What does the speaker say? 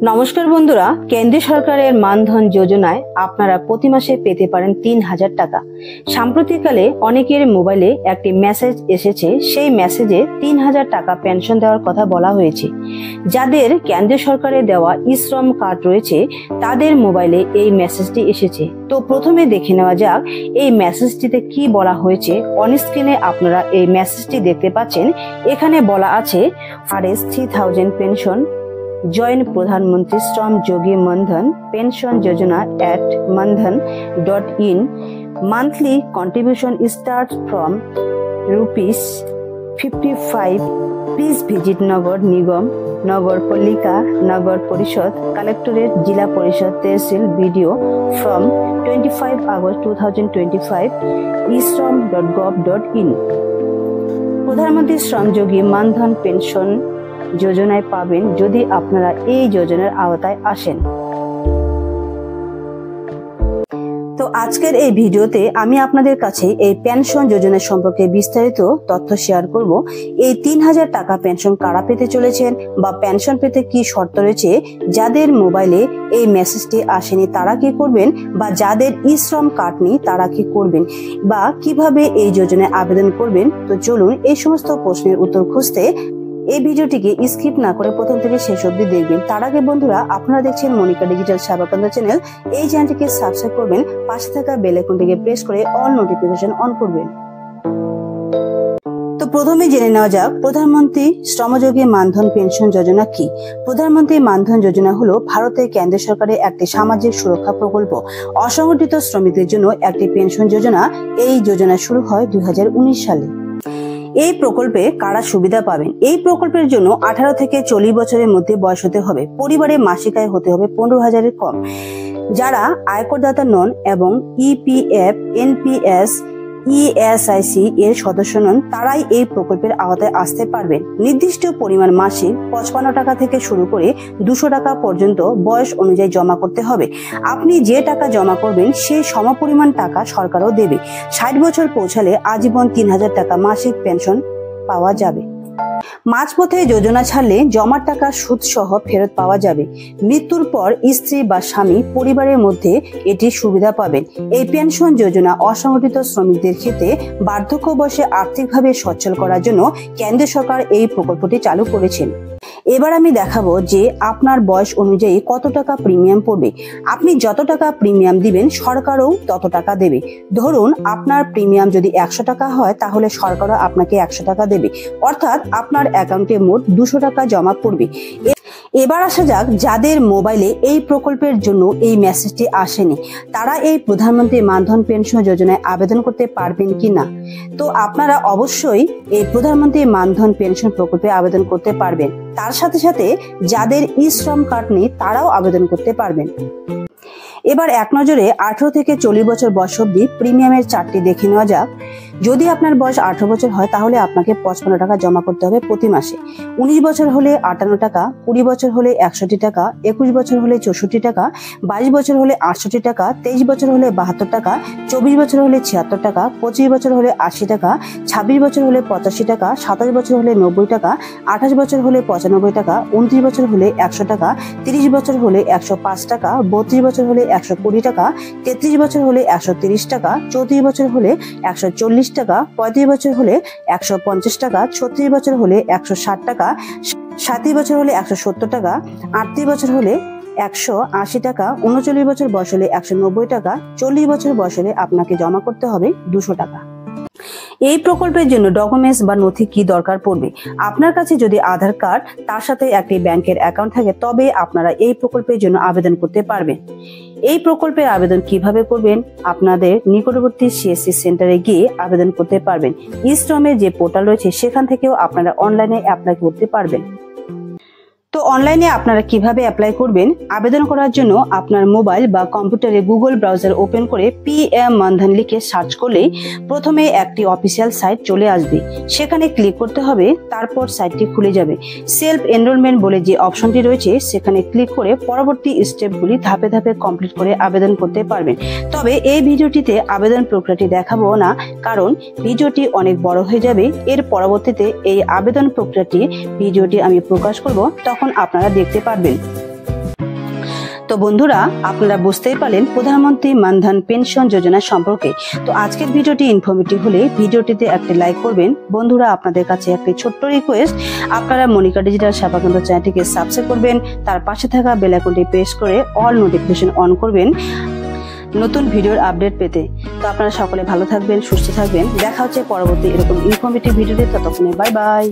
নমস্কার বন্ধুরা, কেন্দ্রীয় সরকারের মানধন যোজনায় আপনারা প্রতি মাসে পেতে পারেন ৩,০০০ টাকা। সাম্প্রতিককালে অনেকের মোবাইলে একটি মেসেজ এসেছে, সেই মেসেজে ৩,০০০ টাকা পেনশন দেওয়ার কথা বলা হয়েছে। যাদের কেন্দ্রীয় সরকারের দেওয়া ই-শ্রম কার্ড রয়েছে তাদের মোবাইলে এই মেসেজটি এসেছে। তো প্রথমে দেখে নেওয়া যাক এই মেসেজটিতে কি বলা হয়েছে। অন স্ক্রিনে আপনারা এই মেসেজটি দেখতে পাচ্ছেন। এখানে বলা আছে RS3000 pension join Pradhan Mantri Shram Yogi Maandhan pension Yojana at mandhan.in monthly contribution starts from ₹55. Please visit Nagar Nigam, Nagar Palika, Nagar Parishad, Collectorate, Jila Parishad, Tehsil. Video from 25 August 2025, isram.gov.in। প্রধানমন্ত্রী শ্রমযোগী মানধন পেনশন যোজনায় পাবেন যদি আপনারা এই যোজনার আওতায় আসেন। তো আজকের এই ভিডিওতে আমি আপনাদের কাছে এই পেনশন যোজনা সম্পর্কে বিস্তারিত তথ্য শেয়ার করব। এই ৩,০০০ টাকা পেনশন কারা পেতে চলেছেন বা পেনশন পেতে কি শর্ত রয়েছে, যাদের মোবাইলে এই মেসেজটি আসেনি তারা কি করবেন, বা যাদের ই-শ্রম কার্ড নেই তারা কি করবেন, বা কিভাবে এই যোজনায় আবেদন করবেন। তো চলুন এই সমস্ত প্রশ্নের উত্তর খুঁজতে এই ভিডিওটিকে স্কিপ না করে প্রথম থেকে শেষ অবধি দেখবেন। তার আগে বন্ধুরা, আপনারা দেখছেন মনিকা ডিজিটাল সেবাকেন্দ্র চ্যানেল। এই চ্যানেলটিকে সাবস্ক্রাইব করবেন, পাশে থাকা বেল আইকনটিকে প্রেস করে অল নোটিফিকেশন অন করবেন। তো প্রথমে জেনে নেওয়া যাক প্রধানমন্ত্রী শ্রমযোগী মানধন পেনশন যোজনা কি। প্রধানমন্ত্রী মানধন যোজনা হলো ভারতের কেন্দ্র সরকারের একটি সামাজিক সুরক্ষা প্রকল্প। অসংগঠিত শ্রমিকদের জন্য একটি পেনশন যোজনা। এই যোজনা শুরু হয় 2019 সালে। এই প্রকল্পে কারা সুবিধা পাবেন? এই প্রকল্পের জন্য 18 থেকে 40 বছরের মধ্যে বয়স হতে হবে। পরিবারে মাসিক আয় হতে হবে 15,000-এর কম। যারা আয়করদাতা নন এবং EPF, NPS, ESIC এর সদস্য নন তারাই এই প্রকল্পের আওতায় আসতে পারবেন। নির্দিষ্ট পরিমাণ মাসিক 55 টাকা থেকে শুরু করে 200 টাকা পর্যন্ত বয়স অনুযায়ী জমা করতে হবে। আপনি যে টাকা জমা করবেন সেই সমপরিমাণ টাকা সরকারও দেবে। 60 বছর পৌঁছালে আজীবন 3,000 টাকা মাসিক পেনশন পাওয়া যাবে। মাঝপথে যোজনা ছাড়লে জমার টাকা সুদ সহ ফেরত পাওয়া যাবে। মৃত্যুর পর স্ত্রী বা স্বামী পরিবারের মধ্যে এটি সুবিধা পাবেন। এই পেনশন যোজনা অসংগঠিত শ্রমিকদের ক্ষেত্রে বার্ধক্য বয়সে আর্থিকভাবে সচ্ছল করার জন্য কেন্দ্র সরকার এই প্রকল্পটি চালু করেছেন। এবার আমি দেখাবো যে আপনার বয়স অনুযায়ী কত টাকা প্রিমিয়াম পড়বে। আপনি যত টাকা প্রিমিয়াম দিবেন সরকারও তত টাকা দেবে। ধরুন আপনার প্রিমিয়াম যদি 100 টাকা হয় তাহলে সরকারও আপনাকে 100 টাকা দেবে, অর্থাৎ আপনার অ্যাকাউন্টে মোট 200 টাকা জমা পড়বে। এবার আসা যাক যাদের মোবাইলে এই প্রকল্পের জন্য এই মেসেজটি আসেনি তারা এই প্রধানমন্ত্রী মানধন পেনশন যোজনায় আবেদন করতে পারবেন কি না। তো আপনারা অবশ্যই এই প্রধানমন্ত্রী মানধন পেনশন প্রকল্পে আবেদন করতে পারবেন। তার সাথে সাথে যাদের ই-শ্রম কার্ড নেই তারাও আবেদন করতে পারবেন। এবার এক নজরে 18 থেকে 40 বছর বয়স অবধি প্রিমিয়ামের চার্টটি দেখে নেওয়া যাক। যদি আপনার বয়স 18 বছর হয় তাহলে আপনাকে 55 টাকা জমা করতে হবে প্রতি মাসে। 19 বছর হলে 58 টাকা, 20 বছর হলে 61 টাকা, 21 বছর হলে 64 টাকা, 22 বছর হলে 68 টাকা, 23 বছর হলে 72 টাকা, 24 বছর হলে 76 টাকা, 25 বছর হলে 80 টাকা, 26 বছর হলে 85 টাকা, 27 বছর হলে 90 টাকা, 28 বছর হলে 95 টাকা, 29 বছর হলে 100 টাকা, 30 বছর হলে 105 টাকা, 32 বছর হলে 120 টাকা, 33 বছর হলে 130 টাকা, 34 বছর হলে 140 টাকা, 35 বছর হলে 150 টাকা, 36 বছর হলে 160 টাকা, 37 বছর হলে 170 টাকা, 38 বছর হলে 180 টাকা, 39 বছর বয়স হলে 190 টাকা, 40 বছর বয়স হলে আপনাকে জমা করতে হবে 200 টাকা। এই প্রকল্পের জন্য ডকুমেন্টস বা নথি কি দরকার পড়বে? আপনার কাছে যদি আধার কার্ড তার সাথে একটি ব্যাংকের অ্যাকাউন্ট থাকে তবে আপনারা এই প্রকল্পের জন্য আবেদন করতে পারবেন। এই প্রকল্পের আবেদন কিভাবে করবেন? আপনাদের নিকটবর্তী CSC সেন্টারে গিয়ে আবেদন করতে পারবেন। ই-শ্রমের যে পোর্টাল রয়েছে সেখান থেকেও আপনারা অনলাইনে অ্যাপ্লাই করতে পারবেন। তো অনলাইনে আপনারা কিভাবে অ্যাপ্লাই করবেন? আবেদন করার জন্য আপনার মোবাইল বা কম্পিউটারে গুগল ব্রাউজার ওপেন করে PM মানধন লিখে সার্চ করলেই প্রথমে একটি অফিসিয়াল সাইট চলে আসবে। সেখানে ক্লিক করতে হবে, তারপর সাইটটি খুলে যাবে। সেলফ এনরোলমেন্ট বলে যে অপশনটি রয়েছে সেখানে ক্লিক করে পরবর্তী স্টেপগুলি ধাপে ধাপে কমপ্লিট করে আবেদন করতে পারবেন। তবে এই ভিডিওটিতে আবেদন প্রক্রিয়াটি দেখাবো না, কারণ ভিডিওটি অনেক বড় হয়ে যাবে। এর পরবর্তীতে এই আবেদন প্রক্রিয়াটি ভিডিওটি আমি প্রকাশ করব, তখন আপনারা দেখতে পারবেন। তো বন্ধুরা, আপনারা বুঝতেই পারলেন প্রধানমন্ত্রী মানধন পেনশন যোজনা সম্পর্কে। তো আজকের ভিডিওটি ইনফরমেটিভ হলে ভিডিওটিতে একটি লাইক করবেন। বন্ধুরা, আপনাদের কাছে একটি ছোট্ট রিকোয়েস্ট, আপনারা মনিকা ডিজিটাল সেবা কেন্দ্র চ্যানেলটিকে সাবস্ক্রাইব করবেন, তার পাশে থাকা বেল আইকনটি প্রেস করে অল নোটিফিকেশন অন করবেন নতুন ভিডিওর আপডেট পেতে। তো আপনারা সকলে ভালো থাকবেন, সুস্থ থাকবেন। দেখা হচ্ছে পরবর্তী এরকম ইনফরমেটিভ ভিডিওতে। ততক্ষণে বাই বাই।